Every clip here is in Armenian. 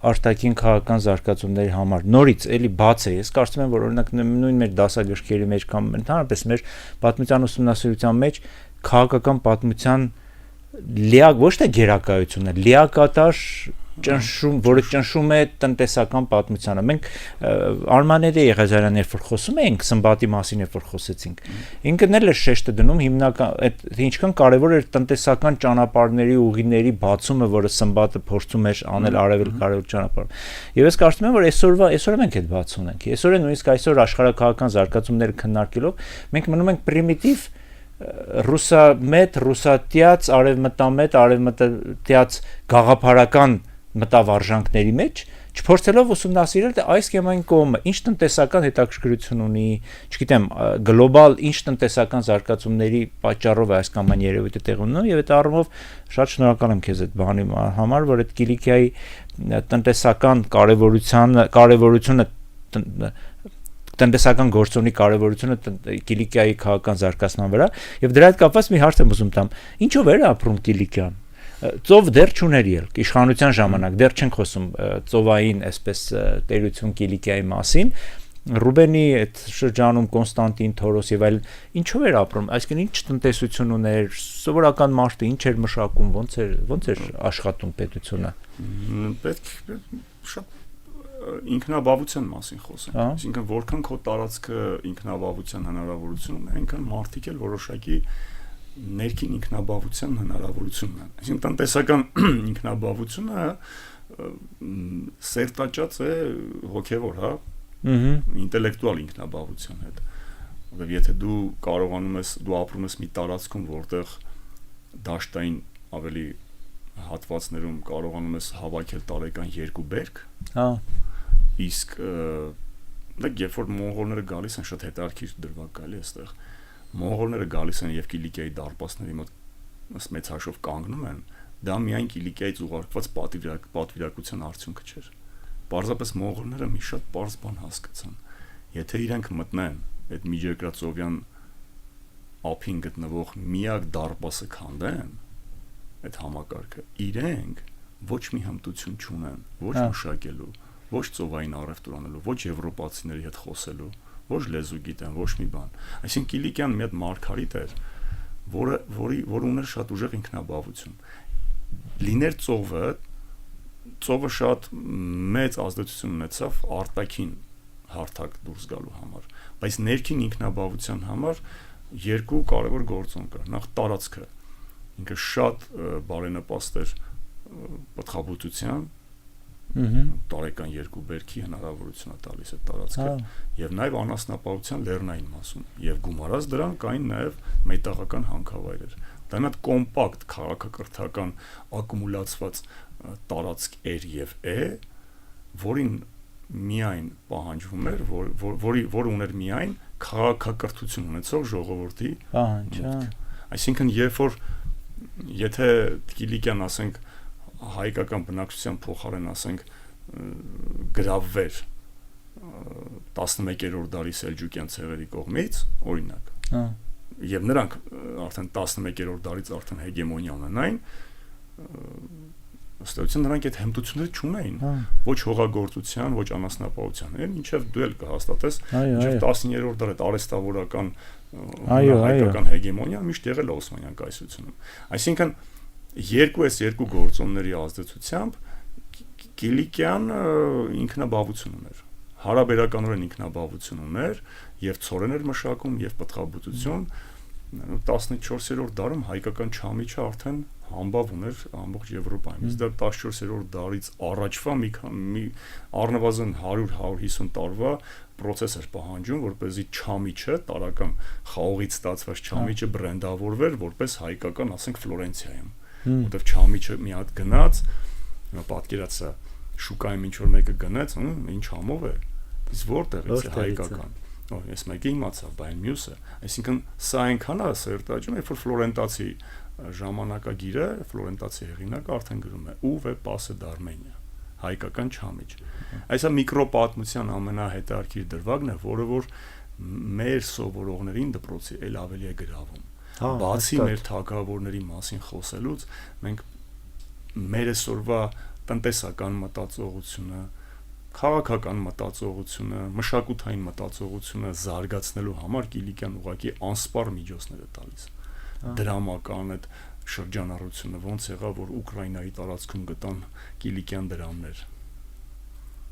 արտաքին քաղաքական զարգացումների համար նորից էլի բաց է։ Ես կարծում եմ, որ օրինակ նույն մեր դասագրքերի մեջ կամ ընդհանրապես մեր պատմության ուսումնասիրության մեջ քաղաքական պատմության ոչ թե գերակայությունը, լիակատար ճնշում, որը ճնշում է տնտեսական պատմությանը։ Մենք Արմանեդի Եղիազարյանի երբ որ խոսում էինք Սմբատի մասին, երբ որ խոսեցինք, ինքն էլ է շեշտը դնում հիմնական այդ ինչքան կարևոր էր տնտեսական ճանապարհների ուղիների բացումը, որը Սմբատը փորձում էր անել արևելք-արևելք ճանապարհով։ Եվ ես կարծում եմ, որ այսօր մենք այդ բաց ունենք։ Այսօր է նույնիսկ այսօր աշխարհակաղակական զարգացումները քննարկելով մենք մնում ենք պրիմիտիվ ռուսամետ, ռուսատյաց, արևմտամետ, արևմտյաց գաղափարական մտավարժանքների մեջ, չփորձելով ուսումնասիրել թե այս կամ այն կողմը ինչ տնտեսական հետաքրքրություն ունի, չգիտեմ, գլոբալ ինչ տնտեսական զարգացումների պատճառով այս կամ այն երևույթը տեղ ունենում, եւ այդ առումով շատ շնորհակալ եմ քեզ այդ բանի համար, որ այդ Կիլիկիայի տնտեսական կարևորությունը տնտեսական գործոնի կարևորությունը Կիլիկիայի քաղաքական զարգացման վրա, եւ դրա հետ կապված մի հարց եմ ուզում տամ. ինչով էր ապրում Կիլիկիան։ Ծով դեռ չուներ ել, իշխանության ժամանակ դեռ չենք խոսում ծովային այսպես տերություն Կիլիկիայի մասին, Ռուբենի այդ շրջանում Կոնստանտին Թորոս եւ այլ ինչով էր ապրում, այսինքն ինչ տնտեսություն ուներ, սովորական մարդը ինչ էր մշակում, ոնց էր աշխատում պետությունը։ Պետք շատ ինքնաբավության մասին խոսենք, այսինքն որքան քո տարածքը ինքնաբավության հնարավորություն ունի, այնքան մարդիկ էլ որոշակի ներքին ինքնաբավության հնարավորություն ունեն։ Այսինքն տնտեսական ինքնաբավությունը սերտաճած է հոգևոր, հա, ինտելեկտուալ ինքնաբավության հետ։ Որովհետև եթե դու կարողանում ես, դու ապրում ես մի տարածքում, որտեղ դաշտային ավելի հատվածներում կարողանում ես հավաքել տարեկան 2 բերք, հա, իսկ երբ որ մոնղոլները գալիս են, շատ հետաքրքիր դրվագ գալի այստեղ, մոնղոլները գալիս են եւ Կիլիկիայի դարպասների մոտ մեծ հաշվով կանգնում են, դա միայն Կիլիկիայից ուղարկված պատվիրակության արդյունքը չէր։ Պարզապես մոնղոլները մի շատ պարզ բան հասկացան. եթե իրենք մտնեն այդ միջերկրածովյան ափին գտնվող միակ դարպասը քանդեն, այդ համակարգը, իրենք ոչ մի հմտություն չունեն, ոչ մշակելու, ոչ ծովային առևտուր անելու, ոչ եվրոպացիների հետ խոսելու, ոչ լեզու գիտեն, ոչ մի բան։ Այսինքն Կիլիկիան մի հատ մարգարիտ էր, որը ուներ շատ ուժեղ ինքնաբավություն։ Լիներ ծովը շատ մեծ ազդեցություն ունեցավ արտաքին հարթակ դուրս գալու համար, բայց ներքին ինքնաբավության համար երկու կարևոր գործոն կար։ Նախ տարածքը, ինքը շատ բարենպաստ էր պտղաբուծության, տարեկան 2 բերքի հնարավորություն է տալիս այդ տարածքը, եւ նաեւ անասնապահության լեռնային մասում, եւ գումարած դրան կային նաեւ մետաղական հանքավայրեր։ Դա մի հատ կոմպակտ քաղաքակրթական ակումուլացված տարածք էր եւ է, որին միայն պահանջվում էր, որը ուներ միայն քաղաքակրթություն ունեցող ժողովրդի պահանջ։ Այսինքն եթե Կիլիկիան ասենք հայկական բնակչության փոխարեն ասենք գրավվեր 11-րդ դարի սելջուկյան ցեղերի կողմից, օրինակ, եւ նրանք արդեն 11-րդ դարից արդեն հեգեմոնիա ունենային, ըստեյության նրանք այդ հմտությունները չունեին, ոչ հողագործության, ոչ անասնապահության, ինչեւ դու էլ կհաստատես, ինչեւ 19-րդ դարի արհեստավորական հայկական հեգեմոնիան միշտ եղել է Օսմանյան կայսրությունում։ Այսինքն երկու գործոնների ազդեցությամբ Կիլիկիան ինքնաբավություն ուներ, հարաբերականորեն ինքնաբավություն ուներ, եւ ցորեն էր մշակում, եւ պտղաբուծություն։ 14-րդ դարում հայկական չամիչը արդեն համբավ ուներ ամբողջ Եվրոպայում։ Իսկ դա 14-րդ դարից առաջվա մի առնվազն 100-150 տարվա process էր պահանջում, որպեսզի չամիչը, տարական խաղողից ստացված չամիչը բրենդավորվեր որպես հայկական, ասենք Ֆլորենցիայում։ Որտեվ չամիչը մի հատ գնաց, պատկերացրա շուկայում ինչ որ մեկը գնաց, ինչ համով է, իսկ որտեղից է հայկական։ Ես մեկը իմացա, բայց մյուսը, այսինքն սա այնքան է սերտաճում, երբ որ ֆլորենտացի ժամանակագիրը, ֆլորենտացի հեղինակը արդեն գրում է Ուվե Պասե d'Armenia, հայկական չամիչ։ Այսա միկրոպատմության ամենահետաքրքիր դրվագն է, որը որ մեր սովորողներին դպրոցի էլ ավելի է գրավում։ Բացի մեր թագավորների մասին խոսելուց, մենք մեր այսօրվա տնտեսական մտածողությունը, քաղաքական մտածողությունը, մշակութային մտածողությունը զարգացնելու համար Կիլիկյան ուղղակի անսպառ միջոցներ է տալիս։ Դրամական այդ շրջանառությունը ոնց եղավ, որ Ուկրաինայի տարածքում գտան Կիլիկյան դրամներ։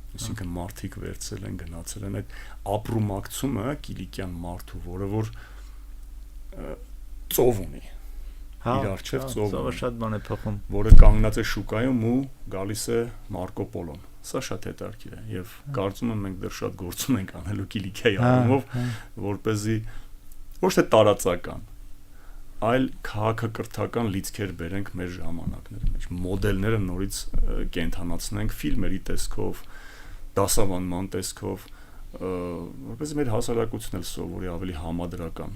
Այսինքն մարդիկ վերցել են, գնացել են այդ ապրումակցումը Կիլիկյան մարդու, որը որ ծով ունի։ Իր արչև ծով ունի, շատ բան է փոխում, որը կանգնած է շուկայում ու գալիս է Մարկո Պոլոն։ Սա շատ հետաքրքիր է եւ կարծում եմ մենք դեռ շատ գործում ենք անելու Կիլիկիայի առումով, որպեսզի ոչ թե տարածական, այլ քաղաքակրթական լիցքեր բերենք մեր ժամանակների մեջ, մոդելները նորից կենթանացնենք ֆիլմերի տեսքով, դասավանդման տեսքով, որպեսզի մեր հասարակությունն էլ սովորի ավելի համադրական